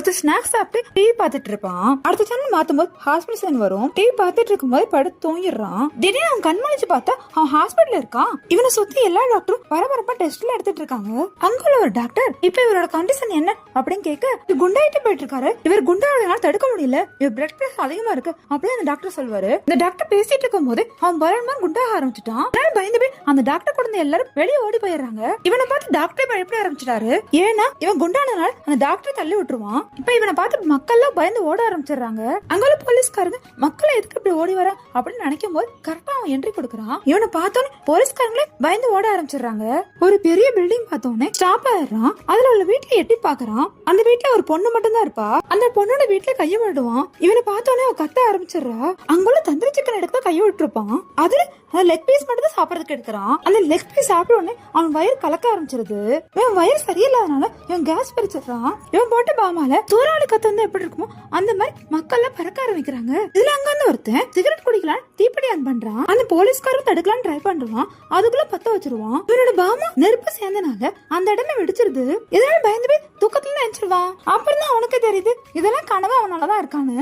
ஒருத்தர் ஸ்நாக்ஸ் சாப்பிட்டு டிவி பார்த்துட்டு இருப்பான். அடுத்த சேனல் மாத்தும்போது ஹாஸ்பிட்டல் சீன் வரும். டிவி பார்த்துட்டு இருக்கும்போது படுத்து தூங்கிடுறான். திடீர்னு அவன் கண்மணிச்சு பார்த்தா அவன் ஹாஸ்பிட்டல் இருக்கான். இவனை சுத்தி எல்லா டாக்டரும் பரபரப்பா டெஸ்ட்ல எடுத்துட்டு இருக்காங்க. அங்குள்ள ஒரு டாக்டர் இப்ப இவரோட கண்டிஷன் என்ன அப்படின்னு கேட்க, குண்டாயிட்டு போயிட்டு இருக்காரு, இவர் குண்டாவதுனால தடுக்க முடியல, இவர் பிளட் பிரஷர் அதிகமா இருக்கு அப்படின்னு அந்த டாக்டர் சொல்வாரு. இந்த டாக்டர் பேசிட்டு இருக்கும் போது அவன் பலமா குண்டாக ஆரம்பிச்சுட்டான். பயந்து போய் அந்த டாக்டர் கூட எல்லாரும் வெளியே ஓடி போயிடுறாங்க. இவனை பார்த்து டாக்டர் பயப்பட ஆரம்பிச்சிட்டாரு. ஏன்னா இவன் குண்டானனால அந்த டாக்டர் தள்ளி விட்டுருவான். இப்ப இவனை பார்த்து மக்கள் எல்லாம் பயந்து ஓட ஆரம்பிச்சிடுறாங்க. அங்குள்ள போலீஸ்காரங்க மக்களை எதுக்கு இப்படி ஓடி வர அப்படின்னு நினைக்கும் போது கரெக்டா அவன் என்ட்ரி கொடுக்கறான். இவனை பார்த்தோன்னே போலீஸ்காரங்களே பயந்து ஓட ஆரம்பிச்சிடுறாங்க. ஒரு பெரிய பில்டிங் பார்த்தோன்னே ஸ்டாப் ஆயிடுறான். அதுல உள்ள வீட்டுல எட்டி பாக்குறான். அந்த வீட்டுல ஒரு பொண்ணு மட்டும் தான் இருப்பா. அந்த பொண்ணோட வீட்டுல கைய விடுவான். இவனை பார்த்தோன்னே அவன் கத்த ஆரம்பிச்சிடுறா. அங்குள்ள தந்திரி சிக்கன் எடுக்க கைய விட்டுருப்பான். அதுல லெக் பீஸ் மட்டும் தான் சாப்பிடறதுக்கு எடுக்கிறான். அந்த லெக் பீஸ் சாப்பிட உடனே அவன் வயிறு கலக்க ஆரம்பிச்சிருது. இவன் வயிறு சரியில்லாதனால இவன் கேஸ் பிரிச்சிடறான். இவன் போட்ட பாமால சூறாவளி கத்து வந்து எப்படி இருக்குமோ அந்த மாதிரி மக்கள் எல்லாம் பறக்க ஆரம்பிக்கிறாங்க. இதுல அங்க வந்து ஒருத்தன் சிகரெட் குடிக்கலாம் தீப்பெட்டி ஆன் பண்றான். அந்த போலீஸ்காரன் தடுக்கலாம் ட்ரை பண்றான். அதுக்குள்ள பத்த வச்சிருவான். இவனோட பாமா நெருப்பு சேர்ந்தனால அந்த இடமே வெடிச்சிருது. இதனால பயந்து போய் தூக்கத்துல நினைச்சிருவான். அப்புறம் தான் அவனுக்கு தெரியுது இதெல்லாம் கனவு அவனாலதான் இருக்கான்னு.